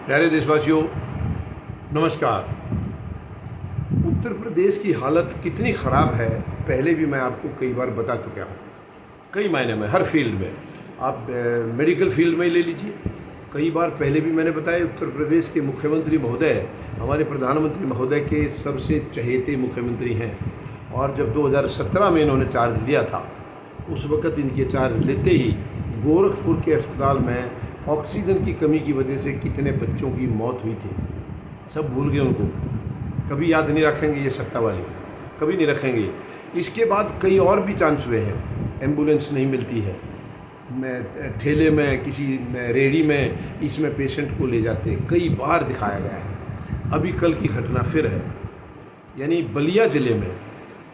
प्यारे देशवासियों, नमस्कार। उत्तर प्रदेश की हालत कितनी ख़राब है पहले भी मैं आपको कई बार बता चुका हूँ। कई मायने में, हर फील्ड में, आप मेडिकल फील्ड में ही ले लीजिए। कई बार पहले भी मैंने बताया, उत्तर प्रदेश के मुख्यमंत्री महोदय हमारे प्रधानमंत्री महोदय के सबसे चहेते मुख्यमंत्री हैं। और जब 2017 में इन्होंने चार्ज लिया था, उस वक़्त इनके चार्ज लेते ही गोरखपुर के अस्पताल में ऑक्सीजन की कमी की वजह से कितने बच्चों की मौत हुई थी, सब भूल गए उनको। कभी याद नहीं रखेंगे ये सत्ता वाले, कभी नहीं रखेंगे। इसके बाद कई और भी चांस हुए हैं। एम्बुलेंस नहीं मिलती है, मैं ठेले में, किसी रेहड़ी में, इसमें पेशेंट को ले जाते, कई बार दिखाया गया है। अभी कल की घटना फिर है, यानी बलिया ज़िले में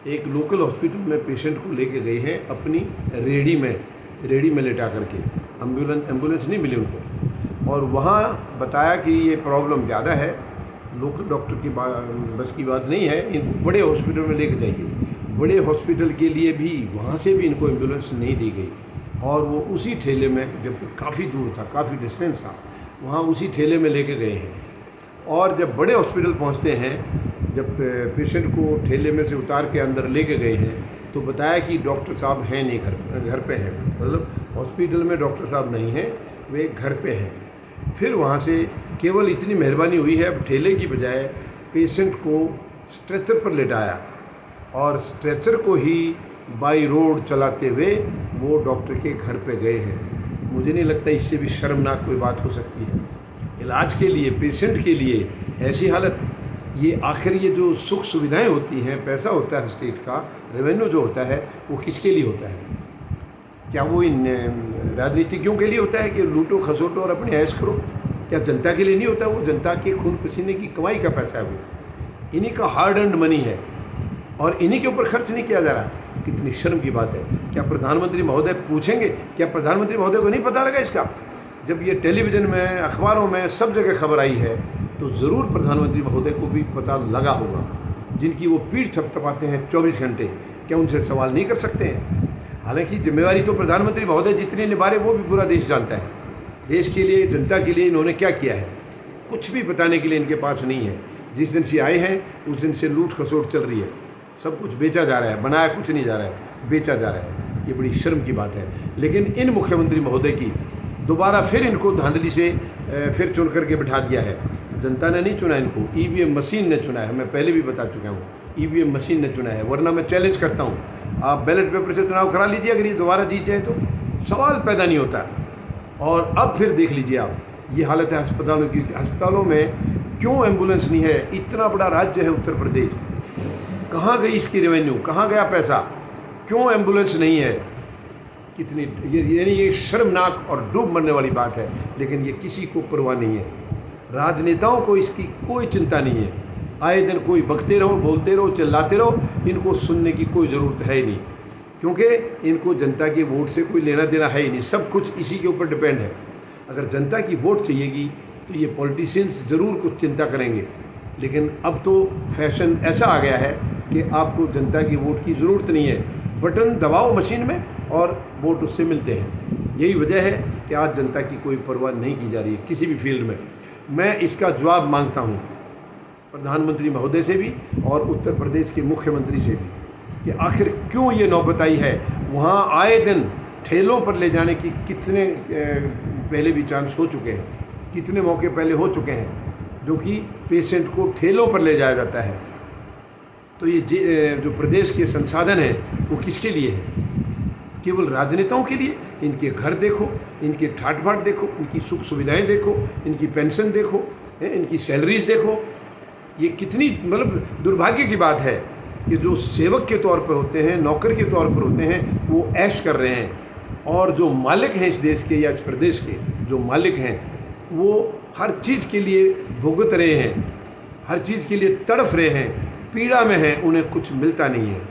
एक लोकल हॉस्पिटल में पेशेंट को लेके गए हैं अपनी रेहड़ी में लेटा करके। एम्बुलेंस नहीं मिली उनको, और वहाँ बताया कि ये प्रॉब्लम ज़्यादा है, लोकल डॉक्टर की बस की बात नहीं है, इनको बड़े हॉस्पिटल में लेके जाइए। बड़े हॉस्पिटल के लिए भी वहाँ से भी इनको एम्बुलेंस नहीं दी गई, और वो उसी ठेले में, जब काफ़ी दूर था, काफ़ी डिस्टेंस था, वहाँ उसी ठेले में लेके गए हैं। और जब बड़े हॉस्पिटल पहुँचते हैं, जब पेशेंट को ठेले में से उतार के अंदर लेके गए हैं, तो बताया कि डॉक्टर साहब हैं नहीं, घर पे हैं। मतलब हॉस्पिटल में डॉक्टर साहब नहीं हैं, वे घर पे हैं। फिर वहाँ से केवल इतनी मेहरबानी हुई है, अब ठेले की बजाय पेशेंट को स्ट्रेचर पर लेटाया, और स्ट्रेचर को ही बाई रोड चलाते हुए वो डॉक्टर के घर पे गए हैं। मुझे नहीं लगता इससे भी शर्मनाक कोई बात हो सकती है। इलाज के लिए, पेशेंट के लिए ऐसी हालत। ये आखिर ये जो सुख सुविधाएं होती हैं, पैसा होता है स्टेट का, रेवेन्यू जो होता है, वो किसके लिए होता है? क्या वो इन राजनीतिज्ञों के लिए होता है कि लूटो खसोटो और अपने ऐश करो? क्या जनता के लिए नहीं होता? वो जनता के खून पसीने की कमाई का पैसा है, वो इन्हीं का हार्ड अर्न्ड मनी है, और इन्हीं के ऊपर खर्च नहीं किया जा रहा। कितनी शर्म की बात है। क्या प्रधानमंत्री महोदय पूछेंगे? क्या प्रधानमंत्री महोदय को नहीं पता लगा इसका? जब ये टेलीविज़न में, अखबारों में, सब जगह खबर आई है, तो ज़रूर प्रधानमंत्री महोदय को भी पता लगा होगा। जिनकी वो पीठ थपथपाते हैं 24 घंटे, क्या उनसे सवाल नहीं कर सकते हैं? हालांकि जिम्मेवारी तो प्रधानमंत्री महोदय जितनी निभा रहे, वो भी पूरा देश जानता है। देश के लिए, जनता के लिए इन्होंने क्या किया है, कुछ भी बताने के लिए इनके पास नहीं है। जिस दिन से आए हैं, उस दिन से लूट खसोट चल रही है। सब कुछ बेचा जा रहा है, बनाया कुछ नहीं जा रहा है, बेचा जा रहा है। ये बड़ी शर्म की बात है। लेकिन इन मुख्यमंत्री महोदय की दोबारा फिर इनको धांधली से फिर चुन करके बिठा दिया है। जनता ने नहीं चुना इनको, ईवीएम मशीन ने चुना है। मैं पहले भी बता चुका हूँ, ईवीएम मशीन ने चुना है। वरना मैं चैलेंज करता हूँ, आप बैलेट पेपर से चुनाव करा लीजिए, अगर ये दोबारा जीत जाए तो सवाल पैदा नहीं होता। और अब फिर देख लीजिए आप, ये हालत है अस्पतालों की। अस्पतालों में क्यों एम्बुलेंस नहीं है? इतना बड़ा राज्य है उत्तर प्रदेश, कहाँ गई इसकी रेवेन्यू, कहाँ गया पैसा? क्यों एम्बुलेंस नहीं है? कितनी ये शर्मनाक और डूब मरने वाली बात है। लेकिन ये किसी को परवाह नहीं है। राजनेताओं को इसकी कोई चिंता नहीं है। आए दिन कोई बकते रहो, बोलते रहो, चिल्लाते रहो, इनको सुनने की कोई ज़रूरत है ही नहीं, क्योंकि इनको जनता के वोट से कोई लेना देना है ही नहीं। सब कुछ इसी के ऊपर डिपेंड है। अगर जनता की वोट चाहिएगी तो ये पॉलिटिशियंस ज़रूर कुछ चिंता करेंगे। लेकिन अब तो फैशन ऐसा आ गया है कि आपको जनता की वोट की ज़रूरत नहीं है। बटन दबाओ मशीन में और वोट उससे मिलते हैं। यही वजह है कि आज जनता की कोई परवाह नहीं की जा रही है किसी भी फील्ड में। मैं इसका जवाब मांगता हूँ प्रधानमंत्री महोदय से भी और उत्तर प्रदेश के मुख्यमंत्री से भी, कि आखिर क्यों ये नौबत आई है। वहाँ आए दिन ठेलों पर ले जाने की कितने पहले भी चांस हो चुके हैं, कितने मौके पहले हो चुके हैं, जो कि पेशेंट को ठेलों पर ले जाया जाता है। तो ये जो प्रदेश के संसाधन हैं, वो किसके लिए है? केवल राजनेताओं के लिए? इनके घर देखो, इनके ठाट बाट देखो, इनकी सुख सुविधाएं देखो, इनकी पेंशन देखो, इनकी सैलरीज देखो। ये कितनी मतलब दुर्भाग्य की बात है कि जो सेवक के तौर पर होते हैं, नौकर के तौर पर होते हैं, वो ऐश कर रहे हैं, और जो मालिक हैं इस देश के या इस प्रदेश के, जो मालिक हैं, वो हर चीज़ के लिए भुगत रहे हैं, हर चीज़ के लिए तड़फ रहे हैं, पीड़ा में हैं, उन्हें कुछ मिलता नहीं है,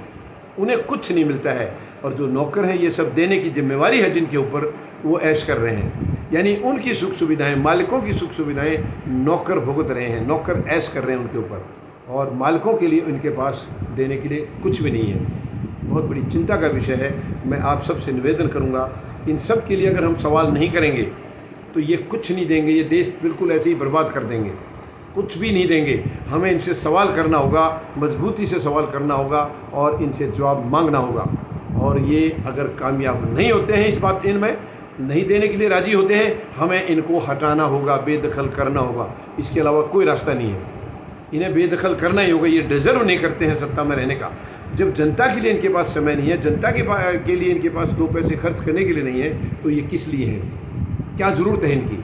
उन्हें कुछ नहीं मिलता है। और जो नौकर हैं, ये सब देने की जिम्मेवारी है जिनके ऊपर, वो ऐश कर रहे हैं। यानी उनकी सुख सुविधाएं, मालिकों की सुख सुविधाएं नौकर भुगत रहे हैं, नौकर ऐश कर रहे हैं उनके ऊपर, और मालिकों के लिए उनके पास देने के लिए कुछ भी नहीं है। बहुत बड़ी चिंता का विषय है। मैं आप सबसे निवेदन करूंगा, इन सब के लिए अगर हम सवाल नहीं करेंगे तो ये कुछ नहीं देंगे, ये देश बिल्कुल ऐसे ही बर्बाद कर देंगे, कुछ भी नहीं देंगे। हमें इनसे सवाल करना होगा, मजबूती से सवाल करना होगा और इनसे जवाब मांगना होगा। और ये अगर कामयाब नहीं होते हैं इस बात इनमें नहीं देने के लिए राज़ी होते हैं, हमें इनको हटाना होगा, बेदखल करना होगा। इसके अलावा कोई रास्ता नहीं है। इन्हें बेदखल करना ही होगा। ये डिज़र्व नहीं करते हैं सत्ता में रहने का। जब जनता के लिए इनके पास समय नहीं है, जनता के लिए इनके पास दो पैसे खर्च करने के लिए नहीं है, तो ये किस लिए हैं? क्या ज़रूरत है इनकी?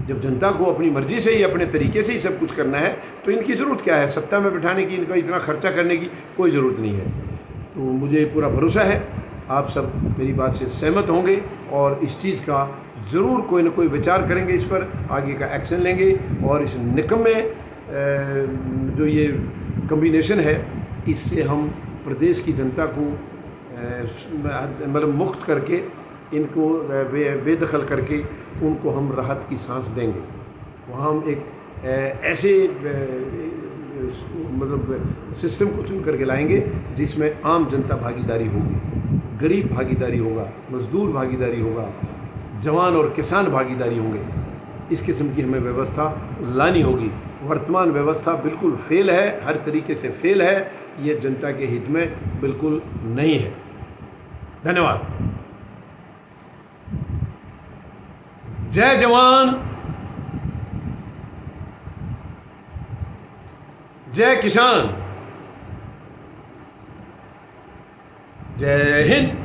जब जनता को अपनी मर्ज़ी से ही, अपने तरीके से ही सब कुछ करना है, तो इनकी ज़रूरत क्या है? सत्ता में बैठाने की, इनका इतना खर्चा करने की कोई ज़रूरत नहीं है। तो मुझे पूरा भरोसा है आप सब मेरी बात से सहमत होंगे और इस चीज़ का ज़रूर कोई ना कोई विचार करेंगे, इस पर आगे का एक्शन लेंगे और इस निकम्मे जो ये कम्बिनेशन है, इससे हम प्रदेश की जनता को मतलब मुक्त करके, इनको बेदखल करके उनको हम राहत की सांस देंगे। वहाँ हम एक ऐसे मतलब सिस्टम को चुन करके लाएंगे जिसमें आम जनता भागीदारी होगी, गरीब भागीदारी होगा, मजदूर भागीदारी होगा, जवान और किसान भागीदारी होंगे। इस किस्म की हमें व्यवस्था लानी होगी। वर्तमान व्यवस्था बिल्कुल फेल है, हर तरीके से फेल है। ये जनता के हित में बिल्कुल नहीं है। धन्यवाद। जय जवान, जय किसान, जय हिंद।